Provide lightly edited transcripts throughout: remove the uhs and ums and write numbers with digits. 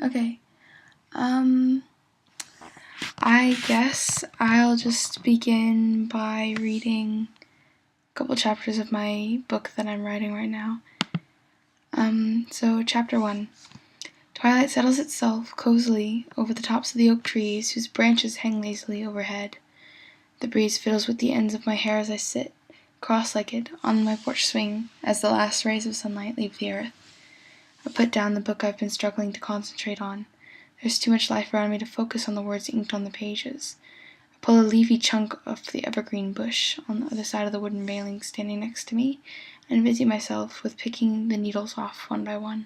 Okay. I guess I'll just begin by reading a couple chapters of my book that I'm writing right now. So chapter 1. Twilight settles itself cozily over the tops of the oak trees whose branches hang lazily overhead. The breeze fiddles with the ends of my hair as I sit, cross-legged, on my porch swing as the last rays of sunlight leave the earth. I put down the book I've been struggling to concentrate on. There's too much life around me to focus on the words inked on the pages. I pull a leafy chunk off the evergreen bush on the other side of the wooden railing standing next to me and busy myself with picking the needles off one by one.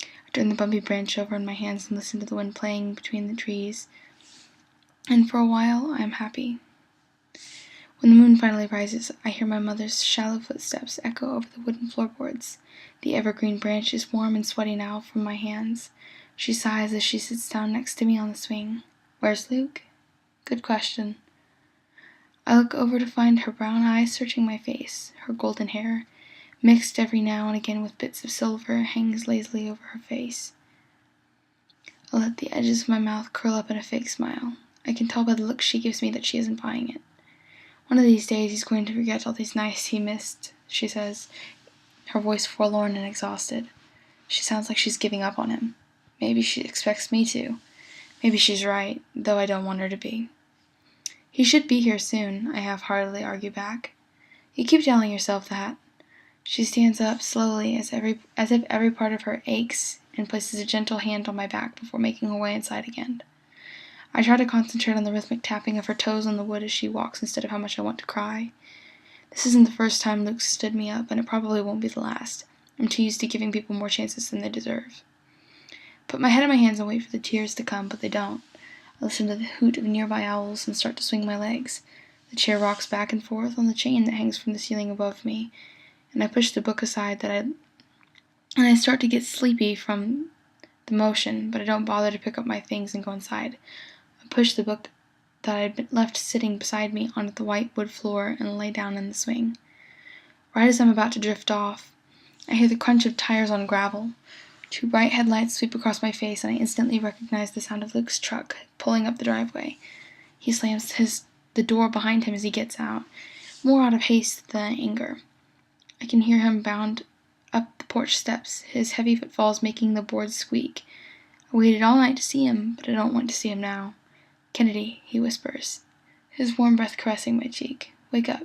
I turn the bumpy branch over in my hands and listen to the wind playing between the trees, and for a while I am happy. When the moon finally rises, I hear my mother's shallow footsteps echo over the wooden floorboards. The evergreen branch is warm and sweaty now from my hands. She sighs as she sits down next to me on the swing. Where's Luke? Good question. I look over to find her brown eyes searching my face. Her golden hair, mixed every now and again with bits of silver, hangs lazily over her face. I let the edges of my mouth curl up in a fake smile. I can tell by the look she gives me that she isn't buying it. One of these days he's going to forget all these nights he missed, she says, her voice forlorn and exhausted. She sounds like she's giving up on him. Maybe she expects me to. Maybe she's right, though I don't want her to be. He should be here soon, I half-heartedly argue back. You keep telling yourself that. She stands up slowly as if every part of her aches and places a gentle hand on my back before making her way inside again. I try to concentrate on the rhythmic tapping of her toes on the wood as she walks instead of how much I want to cry. This isn't the first time Luke stood me up, and it probably won't be the last. I'm too used to giving people more chances than they deserve. Put my head in my hands and wait for the tears to come, but they don't. I listen to the hoot of nearby owls and start to swing my legs. The chair rocks back and forth on the chain that hangs from the ceiling above me, and I push the book aside and I start to get sleepy from the motion, but I don't bother to pick up my things and go inside. I push the book that I had been left sitting beside me onto the white wood floor and lay down in the swing. Right as I'm about to drift off, I hear the crunch of tires on gravel. Two bright headlights sweep across my face, and I instantly recognize the sound of Luke's truck pulling up the driveway. He slams the door behind him as he gets out, more out of haste than anger. I can hear him bound up the porch steps, his heavy footfalls making the boards squeak. I waited all night to see him, but I don't want to see him now. Kennedy, he whispers, his warm breath caressing my cheek. Wake up.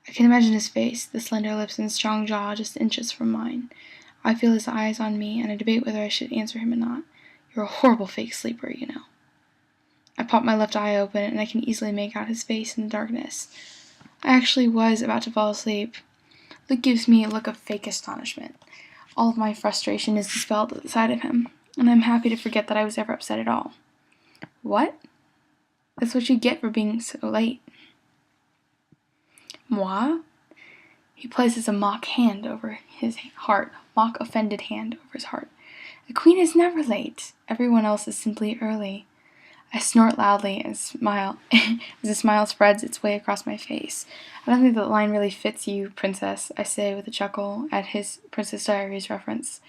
I can imagine his face, the slender lips and strong jaw just inches from mine. I feel his eyes on me, and I debate whether I should answer him or not. You're a horrible fake sleeper, you know. I pop my left eye open, and I can easily make out his face in the darkness. I actually was about to fall asleep. Luke gives me a look of fake astonishment. All of my frustration is dispelled at the sight of him, and I'm happy to forget that I was ever upset at all. What? That's what you get for being so late. Moi? He places a mock hand over his heart, mock-offended hand over his heart. A queen is never late. Everyone else is simply early. I snort loudly and smile as a smile spreads its way across my face. I don't think that line really fits you, princess, I say with a chuckle at his Princess Diaries reference.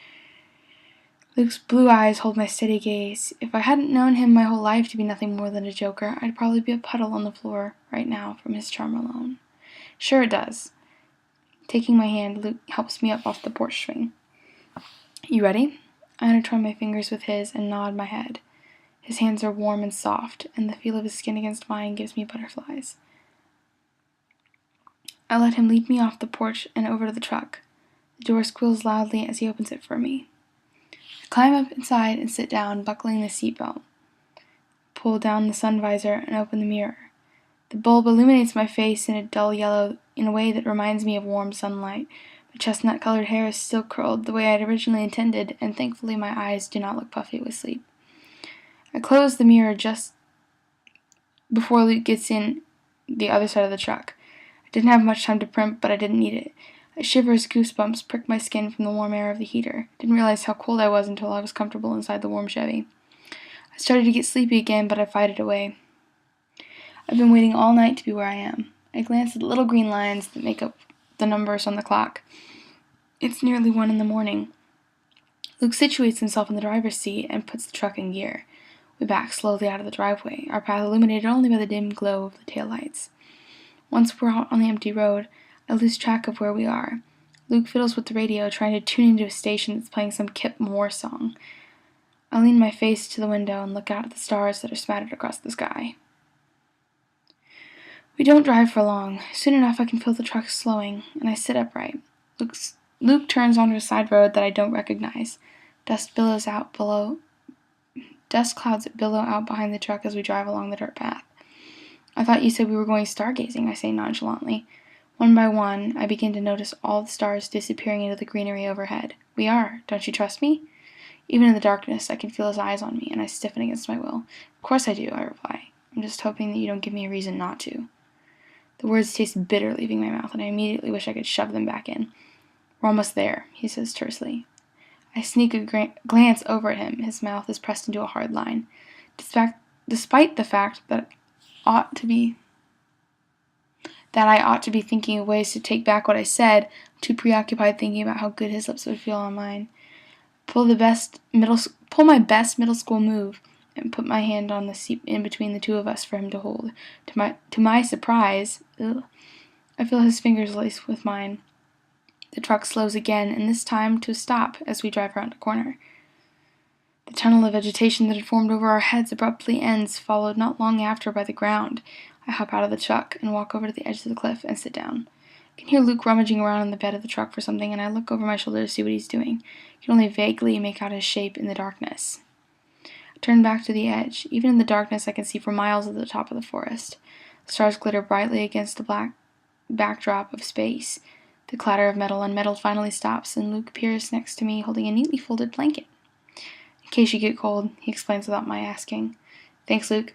Luke's blue eyes hold my steady gaze. If I hadn't known him my whole life to be nothing more than a joker, I'd probably be a puddle on the floor right now from his charm alone. Sure it does. Taking my hand, Luke helps me up off the porch swing. You ready? I intertwine my fingers with his and nod my head. His hands are warm and soft, and the feel of his skin against mine gives me butterflies. I let him lead me off the porch and over to the truck. The door squeals loudly as he opens it for me. I climb up inside and sit down, buckling the seatbelt. Pull down the sun visor and open the mirror. The bulb illuminates my face in a dull yellow in a way that reminds me of warm sunlight. My chestnut-colored hair is still curled the way I had originally intended, and thankfully my eyes do not look puffy with sleep. I close the mirror just before Luke gets in the other side of the truck. I didn't have much time to primp, but I didn't need it. A shiver's goosebumps prick my skin from the warm air of the heater. Didn't realize how cold I was until I was comfortable inside the warm Chevy. I started to get sleepy again, but I fight it away. I've been waiting all night to be where I am. I glance at the little green lines that make up the numbers on the clock. It's nearly 1 a.m. Luke situates himself in the driver's seat and puts the truck in gear. We back slowly out of the driveway, our path illuminated only by the dim glow of the taillights. Once we're out on the empty road, I lose track of where we are. Luke fiddles with the radio, trying to tune into a station that's playing some Kip Moore song. I lean my face to the window and look out at the stars that are spattered across the sky. We don't drive for long. Soon enough I can feel the truck slowing, and I sit upright. Luke turns onto a side road that I don't recognize. Dust clouds billow out behind the truck as we drive along the dirt path. I thought you said we were going stargazing, I say nonchalantly. One by one, I begin to notice all the stars disappearing into the greenery overhead. We are. Don't you trust me? Even in the darkness, I can feel his eyes on me, and I stiffen against my will. Of course I do, I reply. I'm just hoping that you don't give me a reason not to. The words taste bitter leaving my mouth, and I immediately wish I could shove them back in. We're almost there, he says tersely. I sneak a glance over at him. His mouth is pressed into a hard line. Despite the fact that I ought to be thinking of ways to take back what I said, I'm too preoccupied thinking about how good his lips would feel on mine. Pull my best middle school move and put my hand on the seat in between the two of us for him to hold. To my surprise, I feel his fingers laced with mine. The truck slows again, and this time to a stop as we drive around a corner. The tunnel of vegetation that had formed over our heads abruptly ends, followed not long after by the ground. I hop out of the truck and walk over to the edge of the cliff and sit down. I can hear Luke rummaging around in the bed of the truck for something, and I look over my shoulder to see what he's doing. I can only vaguely make out his shape in the darkness. I turn back to the edge. Even in the darkness, I can see for miles at the top of the forest. The stars glitter brightly against the black backdrop of space. The clatter of metal on metal finally stops, and Luke appears next to me holding a neatly folded blanket. In case you get cold, he explains without my asking. Thanks, Luke.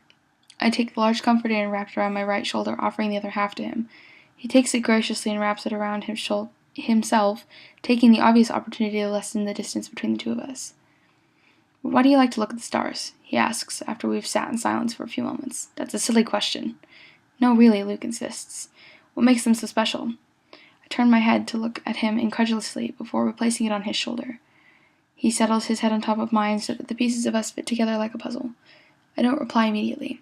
I take the large comforter and wrap it around my right shoulder, offering the other half to him. He takes it graciously and wraps it around himself, taking the obvious opportunity to lessen the distance between the two of us. Why do you like to look at the stars? He asks, after we've sat in silence for a few moments. That's a silly question. No, really, Luke insists. What makes them so special? I turn my head to look at him incredulously before replacing it on his shoulder. He settles his head on top of mine so that the pieces of us fit together like a puzzle. I don't reply immediately.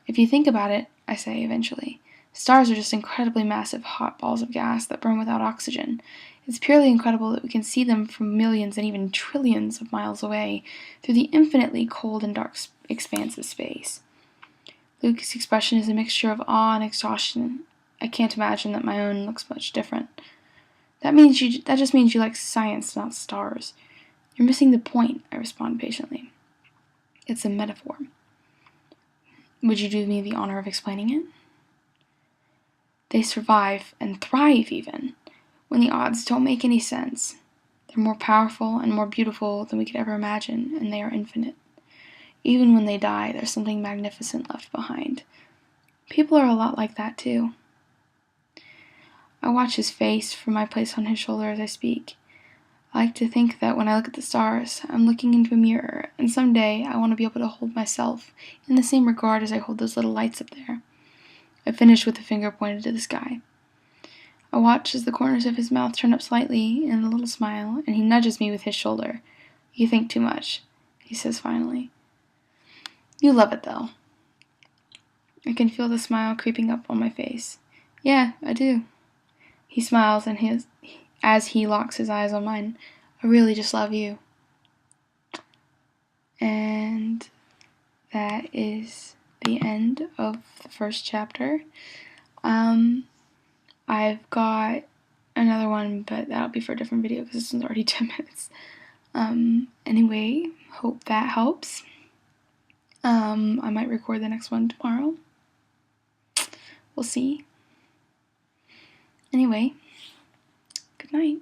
If you think about it, I say eventually, stars are just incredibly massive hot balls of gas that burn without oxygen. It's purely incredible that we can see them from millions and even trillions of miles away through the infinitely cold and dark expanse of space. Luke's expression is a mixture of awe and exhaustion. I can't imagine that my own looks much different. That just means you like science, not stars. You're missing the point, I respond patiently. It's a metaphor. Would you do me the honor of explaining it? They survive and thrive even when the odds don't make any sense. They're more powerful and more beautiful than we could ever imagine, and they are infinite. Even when they die, there's something magnificent left behind. People are a lot like that too. I watch his face from my place on his shoulder as I speak. I like to think that when I look at the stars, I'm looking into a mirror, and someday I want to be able to hold myself in the same regard as I hold those little lights up there. I finish with a finger pointed to the sky. I watch as the corners of his mouth turn up slightly in a little smile, and he nudges me with his shoulder. You think too much, he says finally. You love it, though. I can feel the smile creeping up on my face. Yeah, I do. He smiles, and as he locks his eyes on mine, I really just love you. And that is the end of the first chapter. I've got another one, but that'll be for a different video because this one's already 10 minutes. Anyway, hope that helps. I might record the next one tomorrow. We'll see. Anyway, good night.